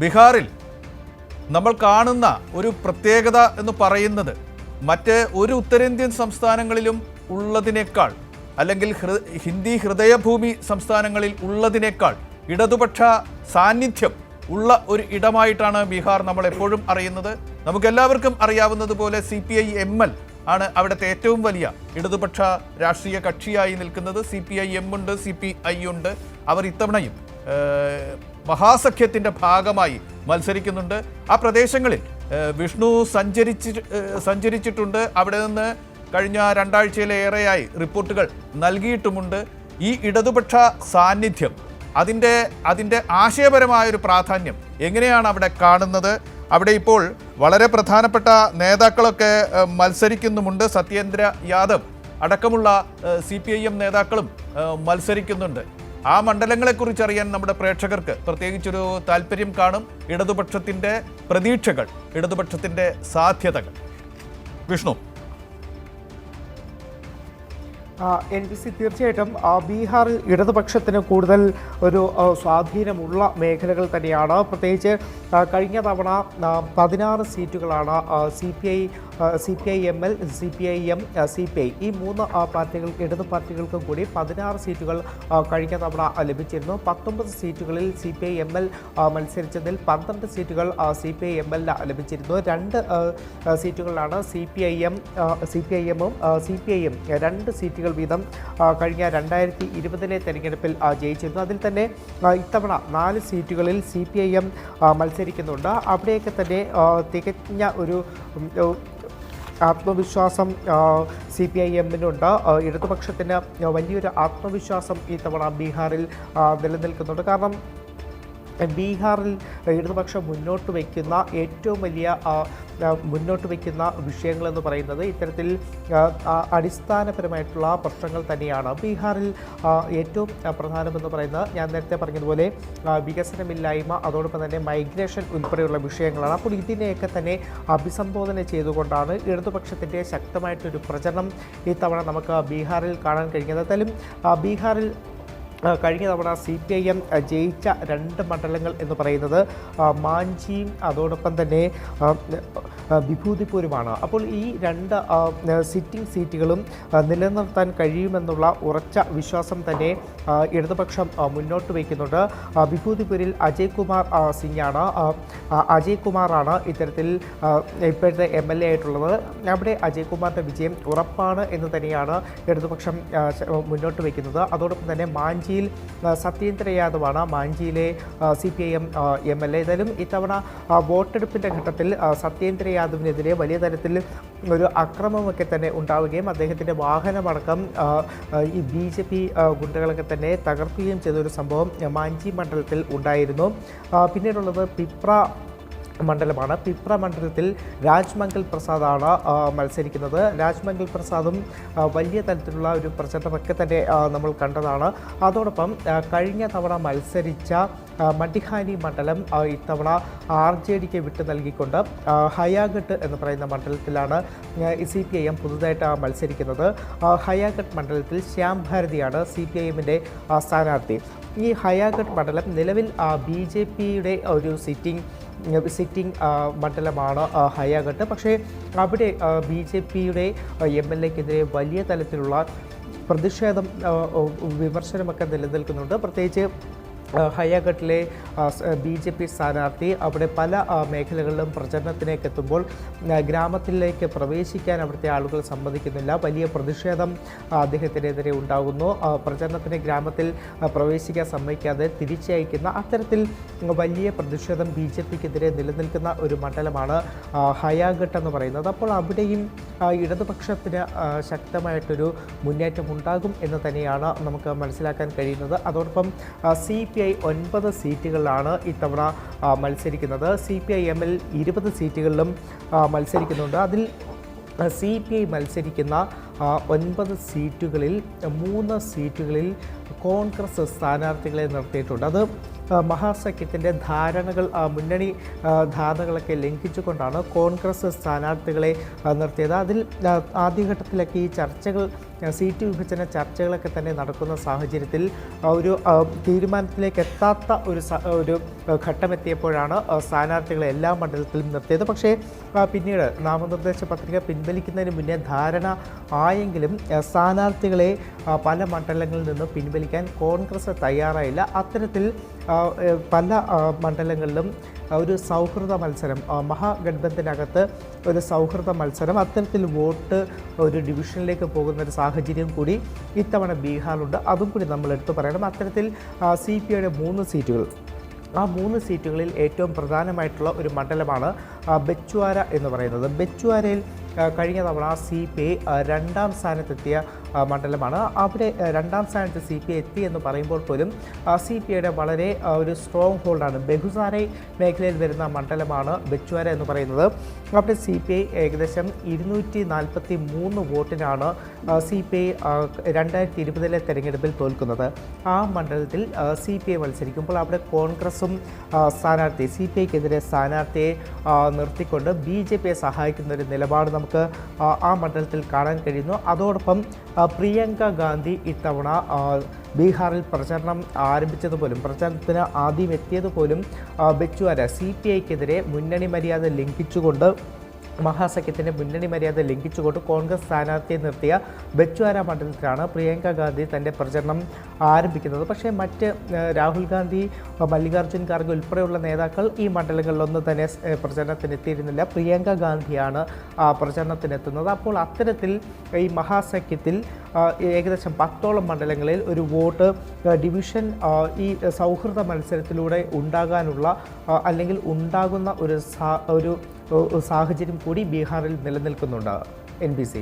ബീഹാറിൽ നമ്മൾ കാണുന്ന ഒരു പ്രത്യേകത എന്ന് പറയുന്നത് മറ്റ് ഒരു ഉത്തരേന്ത്യൻ സംസ്ഥാനങ്ങളിലും ഉള്ളതിനേക്കാൾ, അല്ലെങ്കിൽ ഹിന്ദി ഹൃദയഭൂമി സംസ്ഥാനങ്ങളിൽ ഉള്ളതിനേക്കാൾ ഇടതുപക്ഷ സാന്നിധ്യം ഉള്ള ഒരു ഇടമായിട്ടാണ് ബീഹാർ നമ്മൾ എപ്പോഴും അറിയുന്നത്. നമുക്കെല്ലാവർക്കും അറിയാവുന്നതുപോലെ CPI-ML ആണ് അവിടുത്തെ ഏറ്റവും വലിയ ഇടതുപക്ഷ രാഷ്ട്രീയ കക്ഷിയായി നിൽക്കുന്നത്. CPI-M ഉണ്ട്, CPI ഉണ്ട്. അവർ ഇത്തവണയും മഹാസഖ്യത്തിൻ്റെ ഭാഗമായി മത്സരിക്കുന്നുണ്ട്. ആ പ്രദേശങ്ങളിൽ വിഷ്ണു സഞ്ചരിച്ചിട്ടുണ്ട്. അവിടെ നിന്ന് കഴിഞ്ഞ 2 ആഴ്ചയിലേറെയായി റിപ്പോർട്ടുകൾ നൽകിയിട്ടുമുണ്ട്. ഈ ഇടതുപക്ഷ സാന്നിധ്യം അതിൻ്റെ ആശയപരമായൊരു പ്രാധാന്യം എങ്ങനെയാണ് അവിടെ കാണുന്നത്? അവിടെ ഇപ്പോൾ വളരെ പ്രധാനപ്പെട്ട നേതാക്കളൊക്കെ മത്സരിക്കുന്നുമുണ്ട്. സത്യേന്ദ്ര യാദവ് അടക്കമുള്ള CPI-M നേതാക്കളും മത്സരിക്കുന്നുണ്ട്. ആ മണ്ഡലങ്ങളെക്കുറിച്ച് അറിയാൻ നമ്മുടെ പ്രേക്ഷകർക്ക് പ്രത്യേകിച്ചൊരു താല്പര്യം കാണും. ഇടതുപക്ഷത്തിൻ്റെ പ്രതീക്ഷകൾ, ഇടതുപക്ഷത്തിൻ്റെ സാധ്യതകൾ. വിഷ്ണു. NBC തീർച്ചയായിട്ടും ബീഹാറിൽ ഇടതുപക്ഷത്തിന് കൂടുതൽ ഒരു സ്വാധീനമുള്ള മേഖലകൾ തന്നെയാണ്. പ്രത്യേകിച്ച് കഴിഞ്ഞ തവണ 16 സീറ്റുകളാണ് CPI-ML, CPI-M, CPI ഈ 3 പാർട്ടികൾ, ഇടതു പാർട്ടികൾക്കും കൂടി 16 സീറ്റുകൾ കഴിഞ്ഞ തവണ ലഭിച്ചിരുന്നു. 19 സീറ്റുകളിൽ CPI-ML മത്സരിച്ചതിൽ 12 സീറ്റുകൾ CPI-ML ലഭിച്ചിരുന്നു. 2 സീറ്റുകളിലാണ് CPI-M, CPI-M-ഉം CPI-M 2 സീറ്റുകൾ വീതം കഴിഞ്ഞ 2020 തെരഞ്ഞെടുപ്പിൽ ജയിച്ചിരുന്നു. അതിൽ തന്നെ ഇത്തവണ 4 സീറ്റുകളിൽ CPI-M മത്സരിക്കുന്നുണ്ട്. അവിടെയൊക്കെ തന്നെ തികഞ്ഞ ഒരു ആത്മവിശ്വാസം CPI-M-നുണ്ട്. ഇടതുപക്ഷത്തിന് വലിയൊരു ആത്മവിശ്വാസം ഈ തവണ ബീഹാറിൽ നിലനിൽക്കുന്നുണ്ട്. കാരണം ബീഹാറിൽ ഇടതുപക്ഷം മുന്നോട്ട് വയ്ക്കുന്ന ഏറ്റവും വലിയ വിഷയങ്ങളെന്ന് പറയുന്നത് ഇത്തരത്തിൽ അടിസ്ഥാനപരമായിട്ടുള്ള പ്രശ്നങ്ങൾ തന്നെയാണ്. ബീഹാറിൽ ഏറ്റവും പ്രധാനമെന്ന് പറയുന്നത് ഞാൻ നേരത്തെ പറഞ്ഞതുപോലെ വികസനമില്ലായ്മ, അതോടൊപ്പം തന്നെ മൈഗ്രേഷൻ ഉൾപ്പെടെയുള്ള വിഷയങ്ങളാണ്. അപ്പോൾ ഇതിനെയൊക്കെ തന്നെ അഭിസംബോധന ചെയ്തുകൊണ്ടാണ് ഇടതുപക്ഷത്തിൻ്റെ ശക്തമായിട്ടൊരു പ്രചരണം ഈ തവണ നമുക്ക് ബീഹാറിൽ കാണാൻ കഴിഞ്ഞത്. എന്തായാലും ബീഹാറിൽ കഴിഞ്ഞ തവണ CPI-M ജയിച്ച 2 മണ്ഡലങ്ങൾ എന്ന് പറയുന്നത് മാഞ്ചിയും അതോടൊപ്പം തന്നെ വിഭൂതിപൂരുമാണ്. അപ്പോൾ ഈ 2 സിറ്റിംഗ് സീറ്റുകളും നിലനിർത്താൻ കഴിയുമെന്നുള്ള ഉറച്ച വിശ്വാസം തന്നെ ഇടതുപക്ഷം മുന്നോട്ട് വയ്ക്കുന്നുണ്ട്. വിഭൂതിപൂരിൽ അജയ് കുമാറാണ് ഇത്തരത്തിൽ ഇപ്പോഴത്തെ MLA ആയിട്ടുള്ളത്. അവിടെ അജയ് കുമാറിൻ്റെ വിജയം ഉറപ്പാണ് എന്ന് തന്നെയാണ് ഇടതുപക്ഷം മുന്നോട്ട് വയ്ക്കുന്നത്. അതോടൊപ്പം തന്നെ മാഞ്ചിയിൽ സത്യേന്ദ്ര യാദവാണ് മാഞ്ചിയിലെ CPI-M MLA. ഏതായാലും ഇത്തവണ വോട്ടെടുപ്പിൻ്റെ ഘട്ടത്തിൽ സത്യേന്ദ്ര യാദവിനെതിരെ വലിയ തരത്തിൽ ഒരു അക്രമമൊക്കെ തന്നെ ഉണ്ടാവുകയും അദ്ദേഹത്തിൻ്റെ വാഹനമടക്കം ഈ BJP ഗുണ്ടകളൊക്കെ തന്നെ തകർക്കുകയും ചെയ്തൊരു സംഭവം മാഞ്ചി മണ്ഡലത്തിൽ ഉണ്ടായിരുന്നു. പിന്നീടുള്ളത് പിപ്ര മണ്ഡലമാണ്. പിപ്ര മണ്ഡലത്തിൽ രാജ്മംഗൽ പ്രസാദാണ് മത്സരിക്കുന്നത്. രാജ്മംഗൽ പ്രസാദും വലിയ തരത്തിലുള്ള ഒരു പ്രചരണമൊക്കെ തന്നെ നമ്മൾ കണ്ടതാണ്. അതോടൊപ്പം കഴിഞ്ഞ തവണ മത്സരിച്ച മട്ടിഹാനി മണ്ഡലം ഇത്തവണ RJDക്ക് വിട്ടു നൽകിക്കൊണ്ട് ഹയാഘട്ട് എന്ന് പറയുന്ന മണ്ഡലത്തിലാണ് CPI-M പുതുതായിട്ട് മത്സരിക്കുന്നത്. ഹയാഘട്ട് മണ്ഡലത്തിൽ ശ്യാം ഭാരതിയാണ് CPI-Mൻ്റെ സ്ഥാനാർത്ഥി. ഈ ഹയാഘട്ട് മണ്ഡലം നിലവിൽ BJPയുടെ ഒരു സിറ്റിംഗ് മണ്ഡലമാണ് ഹയാഘട്ട്. പക്ഷേ അവിടെ BJPയുടെ MLAക്കെതിരെ വലിയ തലത്തിലുള്ള പ്രതിഷേധം, വിമർശനമൊക്കെ നിലനിൽക്കുന്നുണ്ട്. പ്രത്യേകിച്ച് ഹയാഘട്ടിലെ BJP സ്ഥാനാർത്ഥി അവിടെ പല മേഖലകളിലും പ്രചരണത്തിലേക്ക് എത്തുമ്പോൾ ഗ്രാമത്തിലേക്ക് പ്രവേശിക്കാൻ അവിടുത്തെ ആളുകൾ സമ്മതിക്കുന്നില്ല. വലിയ പ്രതിഷേധം അദ്ദേഹത്തിനെതിരെ ഉണ്ടാകുന്നു. പ്രചരണത്തിന് ഗ്രാമത്തിൽ പ്രവേശിക്കാൻ സമ്മതിക്കാതെ തിരിച്ചയക്കുന്ന അത്തരത്തിൽ വലിയ പ്രതിഷേധം BJPക്കെതിരെ നിലനിൽക്കുന്ന ഒരു മണ്ഡലമാണ് ഹയാഘട്ട് എന്ന് പറയുന്നത്. അപ്പോൾ അവിടെയും ഇടതുപക്ഷത്തിന് ശക്തമായിട്ടൊരു മുന്നേറ്റം ഉണ്ടാകും എന്ന് തന്നെയാണ് നമുക്ക് മനസ്സിലാക്കാൻ കഴിയുന്നത്. അതോടൊപ്പം CPI 9 സീറ്റുകളിലാണ് ഇത്തവണ മത്സരിക്കുന്നത്. CPI-ML 20 സീറ്റുകളിലും മത്സരിക്കുന്നുണ്ട്. അതിൽ CPI മത്സരിക്കുന്ന 9 സീറ്റുകളിൽ 3 സീറ്റുകളിൽ കോൺഗ്രസ് സ്ഥാനാർത്ഥികളെ നിർത്തിയിട്ടുണ്ട്. അത് മഹാസഖ്യത്തിൻ്റെ മുന്നണി ധാരണകളൊക്കെ ലംഘിച്ചുകൊണ്ടാണ് കോൺഗ്രസ് സ്ഥാനാർത്ഥികളെ നിർത്തിയത്. അതിൽ ആദ്യഘട്ടത്തിലൊക്കെ ഈ ചർച്ചകൾ സീറ്റ് വിഭജന ചർച്ചകളൊക്കെ തന്നെ നടക്കുന്ന സാഹചര്യത്തിൽ ഒരു തീരുമാനത്തിലേക്ക് എത്താത്ത ഒരു ഘട്ടമെത്തിയപ്പോഴാണ് സ്ഥാനാർത്ഥികളെ എല്ലാ മണ്ഡലത്തിലും നിർത്തിയത്. പക്ഷേ പിന്നീട് നാമനിർദ്ദേശ പത്രിക പിൻവലിക്കുന്നതിന് മുന്നേ ധാരണ ആയെങ്കിലും സ്ഥാനാർത്ഥികളെ പല മണ്ഡലങ്ങളിൽ നിന്നും പിൻവലിക്കാൻ കോൺഗ്രസ് തയ്യാറായില്ല. അത്തരത്തിൽ പല മണ്ഡലങ്ങളിലും ഒരു സൗഹൃദ മത്സരം, മഹാഗഠബന്ധനകത്ത് ഒരു സൗഹൃദ മത്സരം, അത്തരത്തിൽ വോട്ട് ഒരു ഡിവിഷനിലേക്ക് പോകുന്ന ഒരു സാഹചര്യം കൂടി ഇത്തവണ ബീഹാറിലുണ്ട്. അതും കൂടി നമ്മൾ എടുത്തു പറയണം. അത്തരത്തിൽ CPIയുടെ 3 സീറ്റുകൾ, ആ 3 സീറ്റുകളിൽ ഏറ്റവും പ്രധാനമായിട്ടുള്ള ഒരു മണ്ഡലമാണ് ബെച്ചുവാര എന്ന് പറയുന്നത്. ബെച്ചുവാരയിൽ കഴിഞ്ഞ തവണ CPI 2ാം സ്ഥാനത്തെത്തിയ മണ്ഡലമാണ്. അവിടെ 2ാം സ്ഥാനത്ത് CPI എത്തി എന്ന് പറയുമ്പോൾ പോലും CPIയുടെ വളരെ ഒരു സ്ട്രോങ് ഹോൾഡാണ്. ബെഗുസാരൈ മേഖലയിൽ വരുന്ന മണ്ഡലമാണ് ബെച്ചുവാര എന്ന് പറയുന്നത്. അവിടെ CPI ഏകദേശം 243 വോട്ടിനാണ് CPI 2020 തെരഞ്ഞെടുപ്പിൽ തോൽക്കുന്നത്. ആ മണ്ഡലത്തിൽ CPI മത്സരിക്കുമ്പോൾ അവിടെ കോൺഗ്രസും സ്ഥാനാർത്ഥി CPIക്കെതിരെ സ്ഥാനാർത്ഥിയെ നിർത്തിക്കൊണ്ട് BJPയെ സഹായിക്കുന്ന ഒരു നിലപാട് നമുക്ക് ആ മണ്ഡലത്തിൽ കാണാൻ കഴിയുന്നു. അതോടൊപ്പം പ്രിയങ്ക ഗാന്ധി ഇത്തവണ ബീഹാറിൽ പ്രചരണം ആരംഭിച്ചതുപോലും, പ്രചരണത്തിന് ആദ്യം എത്തിയതുപോലും ബെച്ചുവാര CPIക്കെതിരെ മുന്നണി മര്യാദ ലംഘിച്ചുകൊണ്ട്, മഹാസഖ്യത്തിൻ്റെ മുന്നണി മര്യാദ ലംഘിച്ചുകൊണ്ട് കോൺഗ്രസ് സ്ഥാനാർത്ഥിയെ നിർത്തിയ ബെച്ചുവാര മണ്ഡലത്തിലാണ് പ്രിയങ്ക ഗാന്ധി തൻ്റെ പ്രചരണം ആരംഭിക്കുന്നത്. പക്ഷേ മറ്റ് രാഹുൽ ഗാന്ധി, മല്ലികാർജ്ജുൻ ഖാർഗെ ഉൾപ്പെടെയുള്ള നേതാക്കൾ ഈ മണ്ഡലങ്ങളിലൊന്നും തന്നെ പ്രചരണത്തിനെത്തിയിരുന്നില്ല. പ്രിയങ്ക ഗാന്ധിയാണ് പ്രചരണത്തിനെത്തുന്നത്. അപ്പോൾ അത്തരത്തിൽ ഈ മഹാസഖ്യത്തിൽ ഏകദേശം 10ഓളം മണ്ഡലങ്ങളിൽ ഒരു വോട്ട് ഡിവിഷൻ ഈ സൗഹൃദ മത്സരത്തിലൂടെ ഉണ്ടാകാനുള്ള അല്ലെങ്കിൽ ഉണ്ടാകുന്ന ഒരു സാഹചര്യം കൂടി ബീഹാറിൽ നിലനിൽക്കുന്നുണ്ട്. NBC.